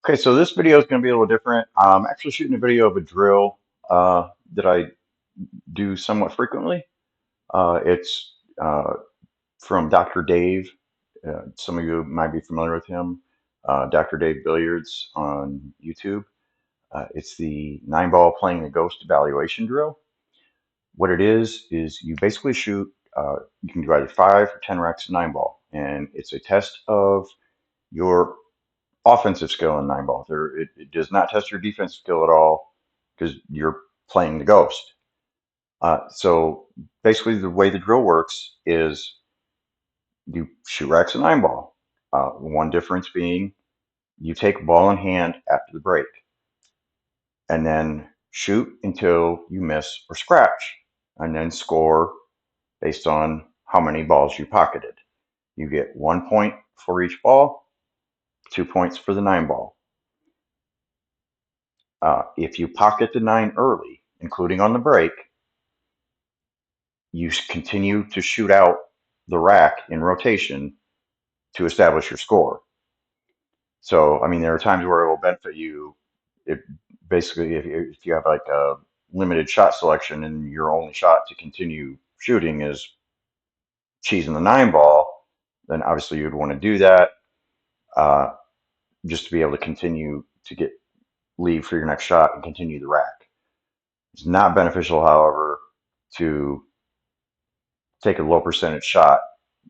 Okay, so this video is going to be a little different. I'm actually shooting a video of a drill that I do somewhat frequently. It's from Dr. Dave. Some of you might be familiar with him, Dr. Dave Billiards on YouTube. It's the 9 ball playing the ghost evaluation drill. What it is you basically shoot, you can do either 5 or 10 racks of 9 ball, and it's a test of your offensive skill in 9 ball. It does not test your defensive skill at all because you're playing the ghost. So basically, the way the drill works is you shoot racks of 9 ball. One difference being you take ball in hand after the break and then shoot until you miss or scratch and then score based on how many balls you pocketed. You get 1 point for each ball, 2 points for the 9 ball. If you pocket the 9 early, including on the break, you continue to shoot out the rack in rotation to establish your score. So, I mean, there are times where it will benefit you. If basically, if you have like a limited shot selection and your only shot to continue shooting is cheesing the 9 ball, then obviously you'd want to do that uh, just to be able to continue to get leave for your next shot and continue the rack. It's not beneficial, however, to take a low percentage shot,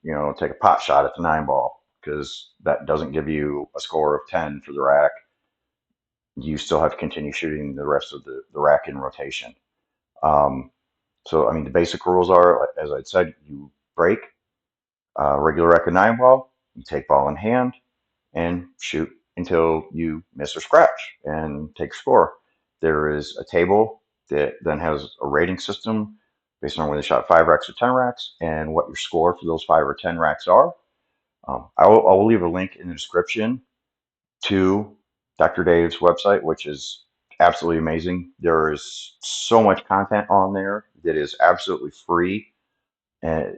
take a pot shot at the 9 ball because that doesn't give you a score of 10 for the rack. You still have to continue shooting the rest of the rack in rotation. Um, so, I mean, the basic rules are, as I said, you break regular rack of 9 ball, you take ball in hand and shoot until you miss or scratch and take a score. There is a table that then has a rating system based on whether you shot 5 racks or 10 racks and what your score for those 5 or 10 racks are. I will leave a link in the description to Dr. Dave's website, which is absolutely amazing. There is so much content on there that is absolutely free. And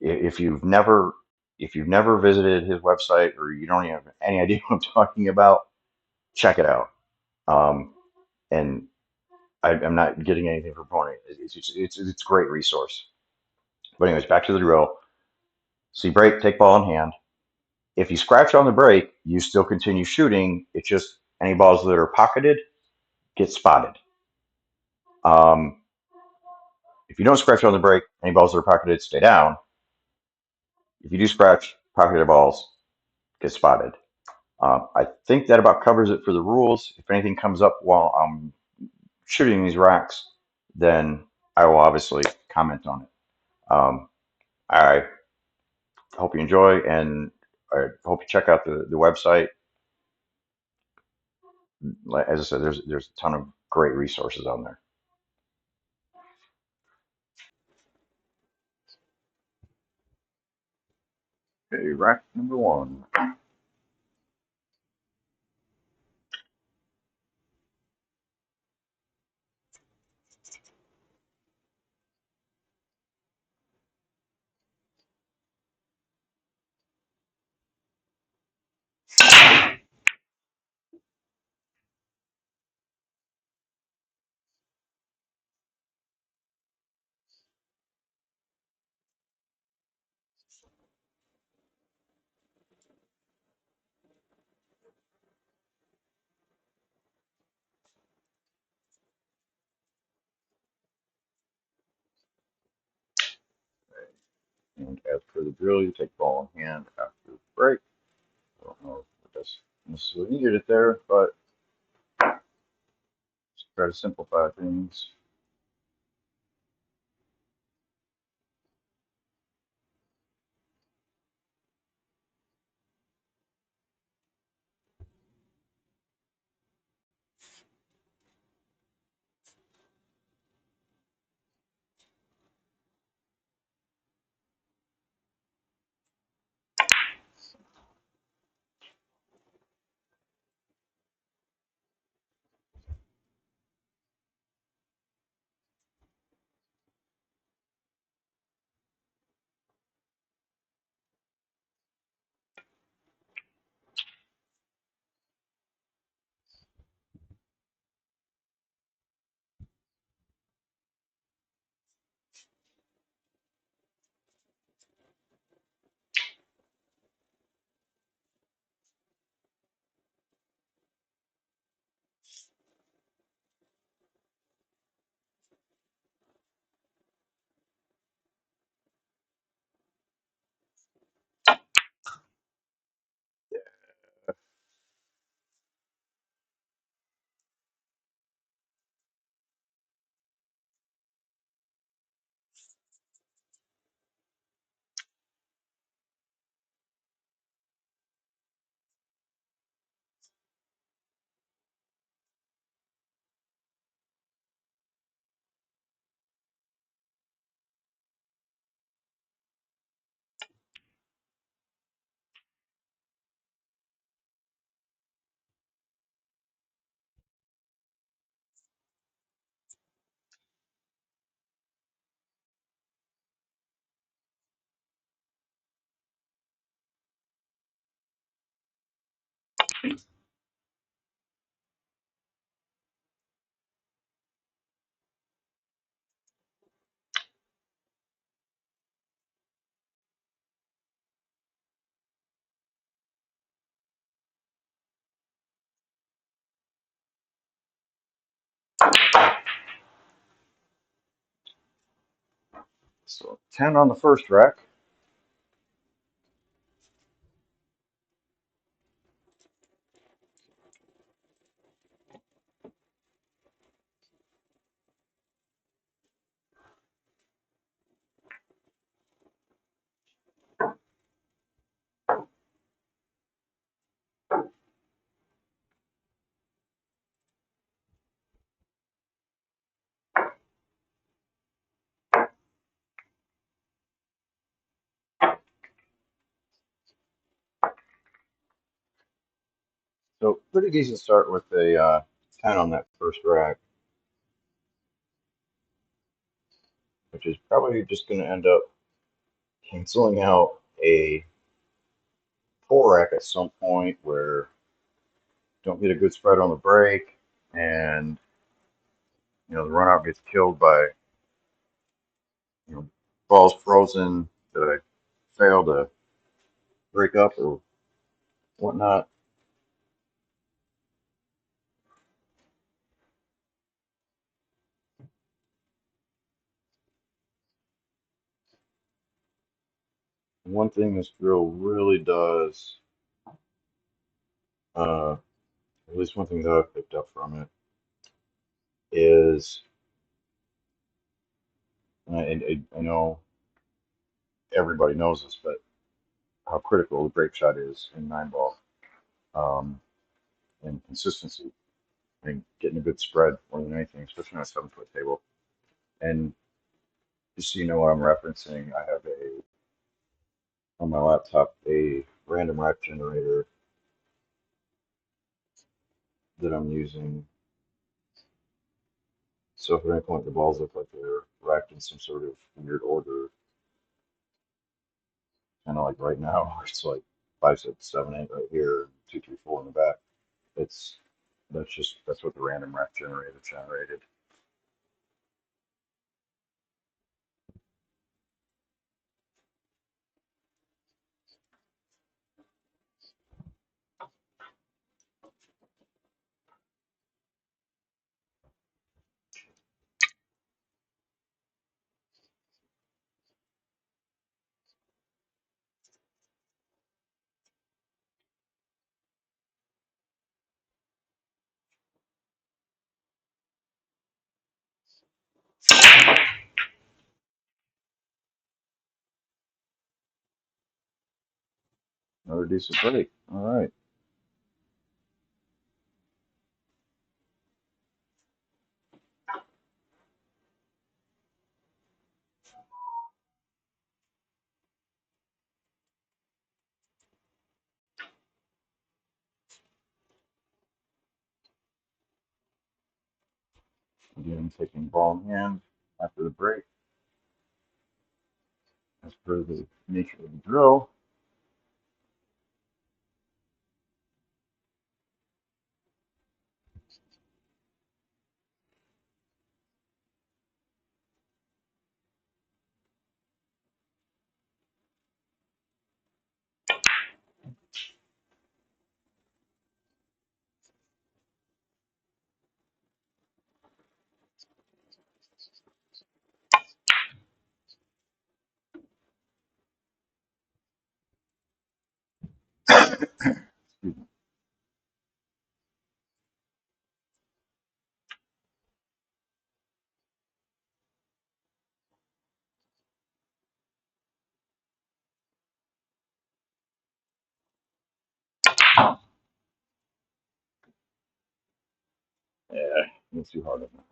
if you've never visited his website or you don't even have any idea what I'm talking about, check it out. Um, and I'm not getting anything from Pony. It's a great resource. But anyways, back to the drill. So you break, take ball in hand. If you scratch on the break, you still continue shooting. It's just any balls that are pocketed get spotted. Um, if you don't scratch on the break, any balls that are pocketed stay down. If you do scratch, pocketed balls get spotted. I think that about covers it for the rules. If anything comes up while I'm shooting these racks, then I will obviously comment on it. I hope you enjoy, and I hope you check out the website. As I said, there's a ton of great resources on there. Okay, rack number one. And as per the drill, you take ball in hand after the break. I don't know if that's necessarily needed it there, but just try to simplify things. So 10 on the first rack. So pretty decent start with a 10 on that first rack, which is probably just going to end up canceling out a 4 rack at some point where don't get a good spread on the break, and the run out gets killed by balls frozen that I fail to break up or whatnot. One thing this drill really does, uh, at least one thing that I've picked up from it, is, and I know everybody knows this, but how critical the break shot is in 9 ball, um, and consistency and getting a good spread more than anything, especially on a 7 foot table. And just so you know what I'm referencing, I have on my laptop a random rack generator that I'm using. So if at any point the balls look like they're racked in some sort of weird order, kind of like right now, where it's like 5, 6, 7, 8 right here, 2, 3, 4 in the back. It's that's what the random rack generator generated. Another decent break. All right. Again, taking ball in hand after the break, as per the nature of the drill. Excuse me. Yeah, it's too hard on that.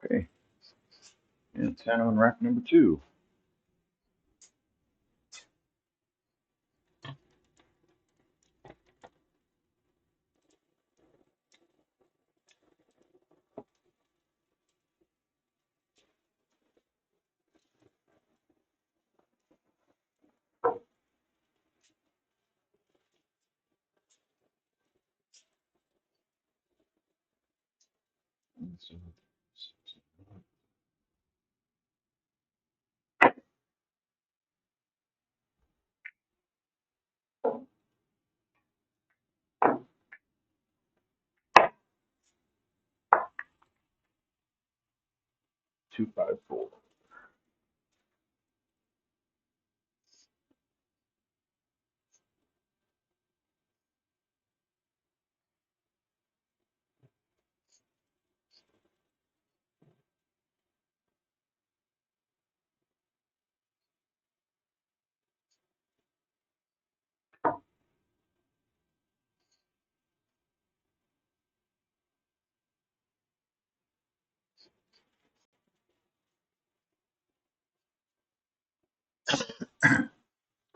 Okay, and 10 on rack number 2. 254.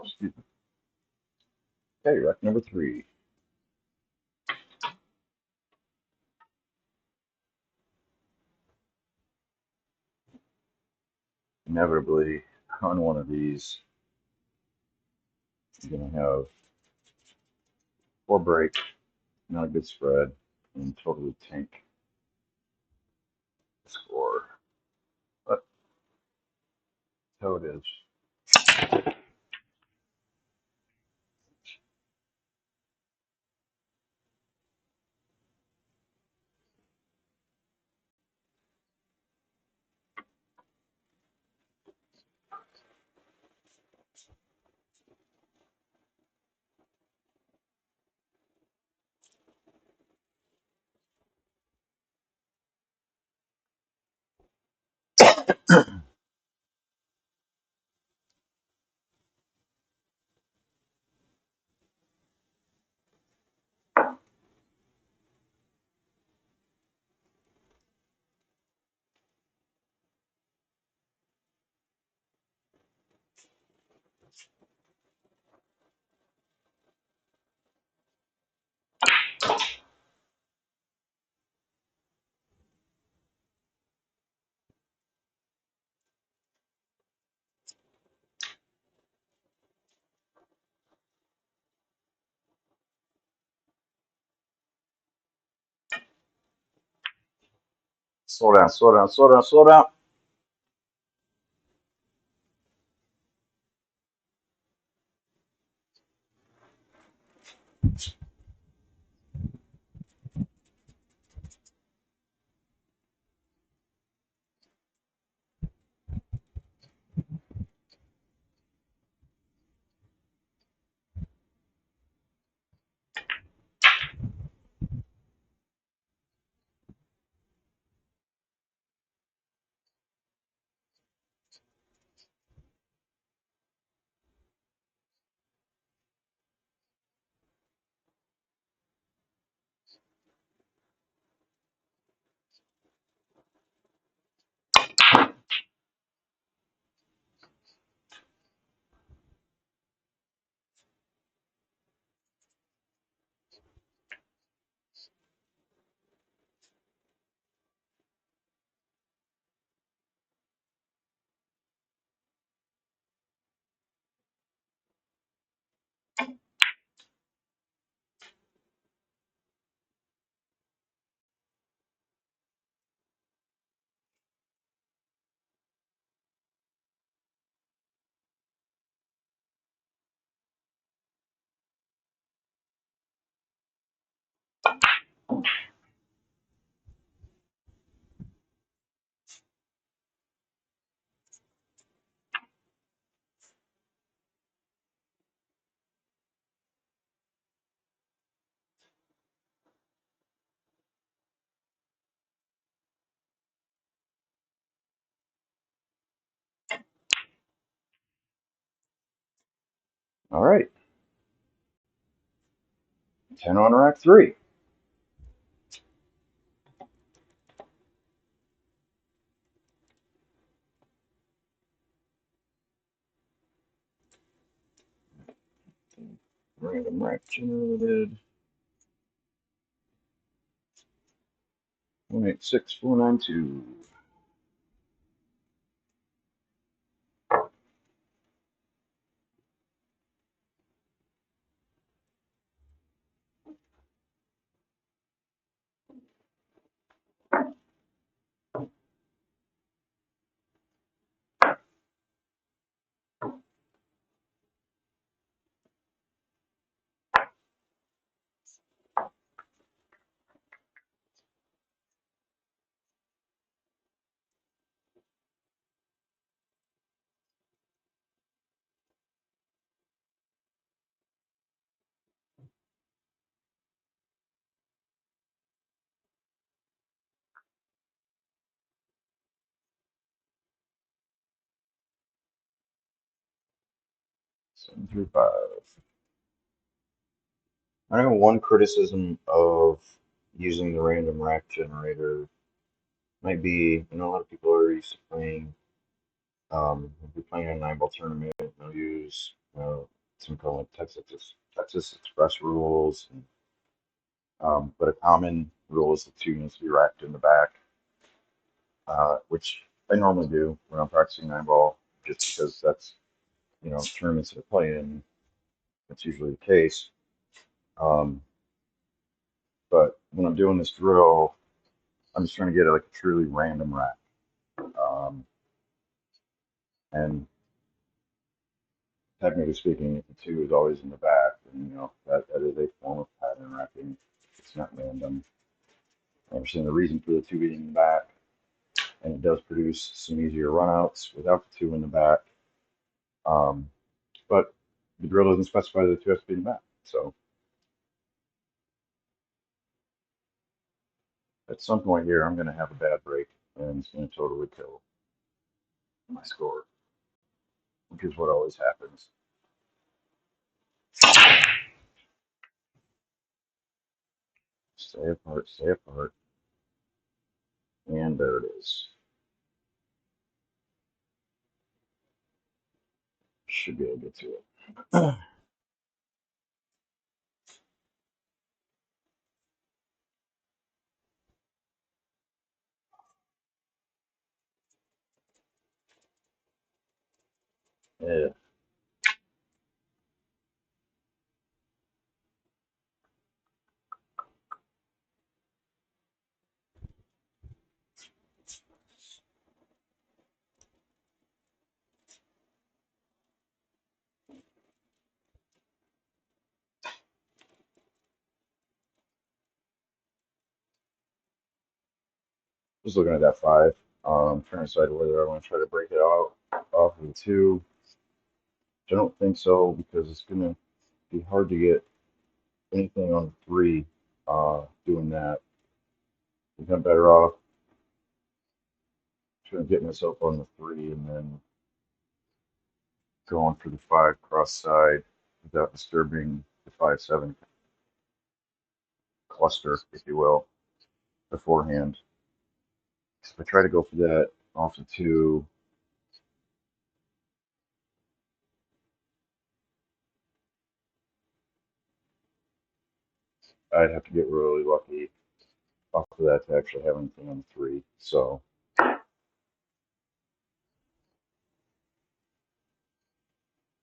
Excuse me. Okay, rack number 3. Inevitably, on one of these, you're going to have 4 break, not a good spread, and totally tank the score. But so it is. Slow down, slow down, slow down, slow down. All right, 10 on rack 3. Random rack generated 186492. Seven through five. I know one criticism of using the random rack generator might be, a lot of people are used to playing, if you're playing a 9 ball tournament, they'll use, some kind of like Texas Express rules. But a common rule is the two needs to be racked in the back, which I normally do when I'm practicing 9 ball, just because that's, tournaments that I play in, that's usually the case. Um, but when I'm doing this drill, I'm just trying to get like a truly random rack. And technically speaking, if the two is always in the back, then that is a form of pattern racking. It's not random. I understand the reason for the two being in the back, and it does produce some easier runouts without the two in the back. Um, but the drill doesn't specify that the two has to be in the back. So at some point here, I'm going to have a bad break, and it's going to totally kill my score, which is what always happens. Stay apart, stay apart. And there it is. Should be able to get to it. Yeah. Just looking at that five. Trying to decide whether I want to try to break it out off of the two. I don't think so because it's going to be hard to get anything on the three doing that. I think I'm better off trying to get myself on the three and then going for the five cross side without disturbing the 5-7 cluster, if you will, beforehand. If I try to go for that off the two, I'd have to get really lucky off of that to actually have anything on the three. So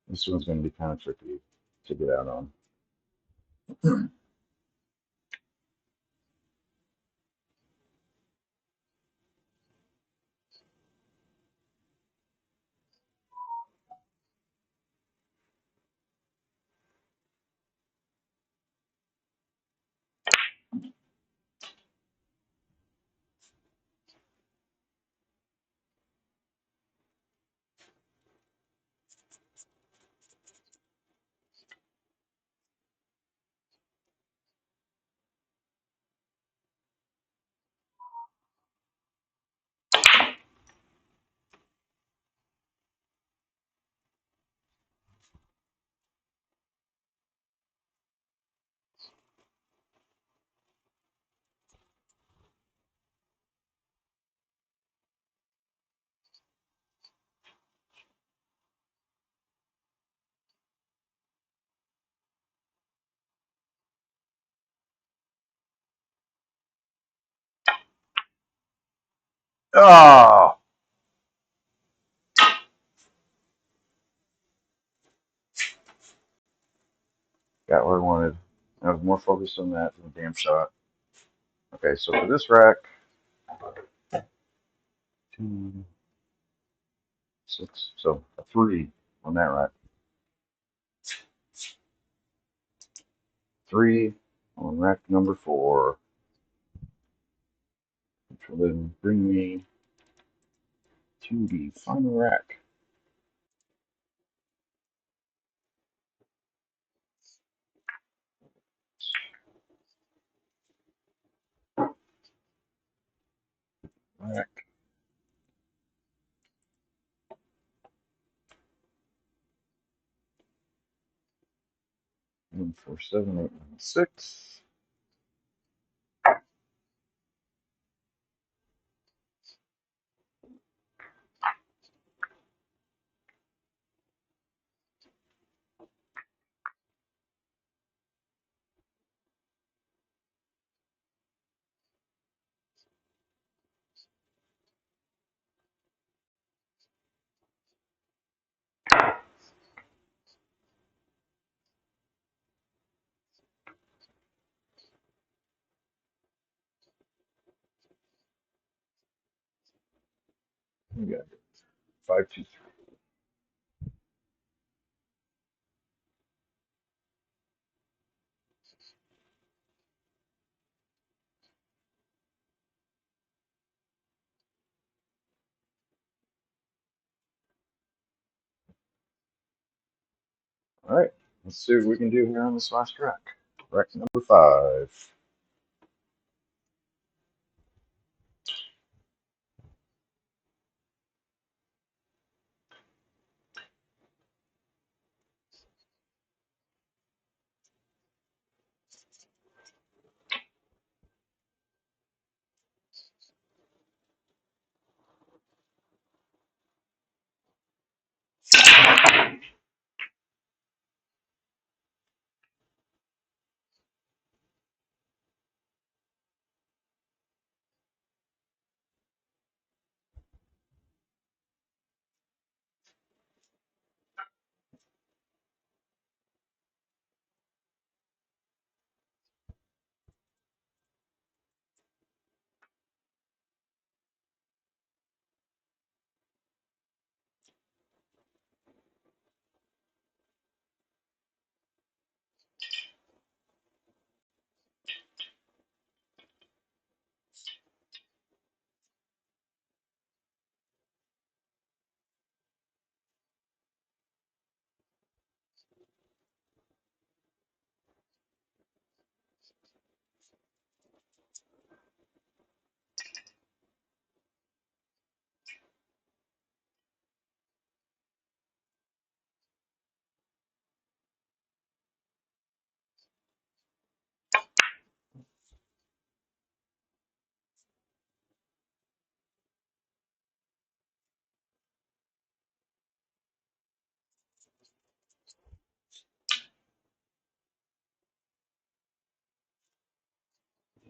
this one's going to be kind of tricky to get out on. Oh, got what I wanted. I was more focused on that than the damn shot. Okay, so for this rack, 2, 6, so a 3 on that rack. 3 on rack number 4, which will then bring me to the final rack. Rack 147896. We got 523. All right, let's see what we can do here on this last rack. Rack number 5.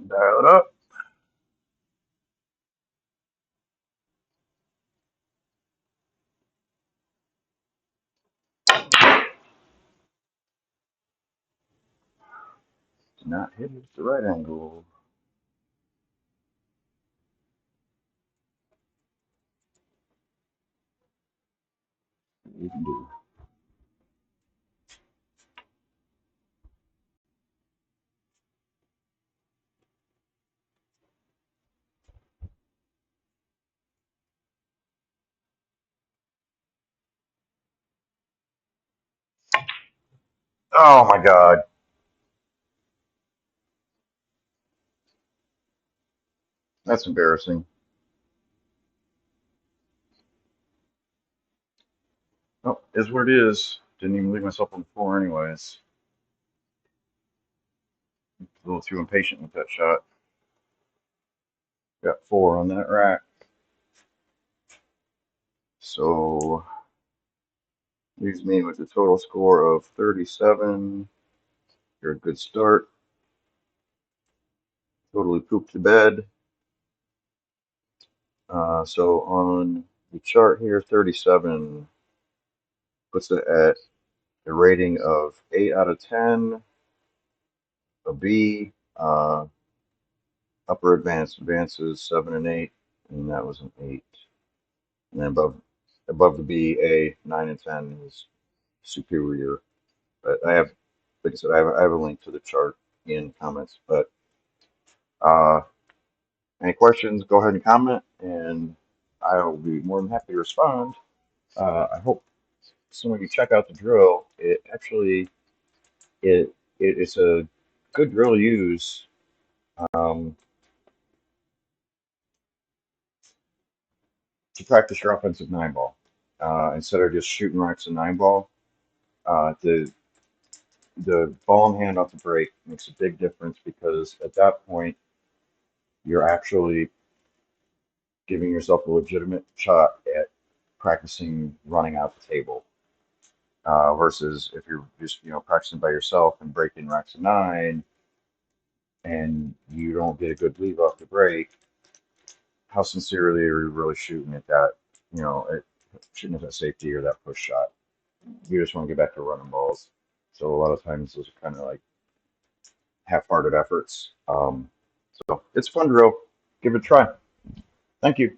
Dial it up. Do not hit it at the right angle. What you can do. Oh my god. That's embarrassing. Oh, is what it is. Didn't even leave myself on the floor anyways. A little too impatient with that shot. Got 4 on that rack. So leaves me with a total score of 37. You're a good start. Totally pooped the bed. So on the chart here, 37 puts it at a rating of 8 out of 10, a B. Upper advances 7 and 8, and that was an 8. And then above the B, A 9 and 10 is superior. But I have, like I said, I have a link to the chart in comments. But uh, any questions? Go ahead and comment, and I will be more than happy to respond. I hope some of you check out the drill. It actually it's a good drill to use. Um, to practice your offensive nine ball instead of just shooting rocks and nine ball. The ball in hand off the break makes a big difference because at that point you're actually giving yourself a legitimate shot at practicing running out the table. Versus if you're just practicing by yourself and breaking racks of nine and you don't get a good leave off the break, how sincerely are you really shooting at that? Shooting at that safety or that push shot. You just want to get back to running balls. So a lot of times those are kind of like half-hearted efforts. So it's fun drill. Give it a try. Thank you.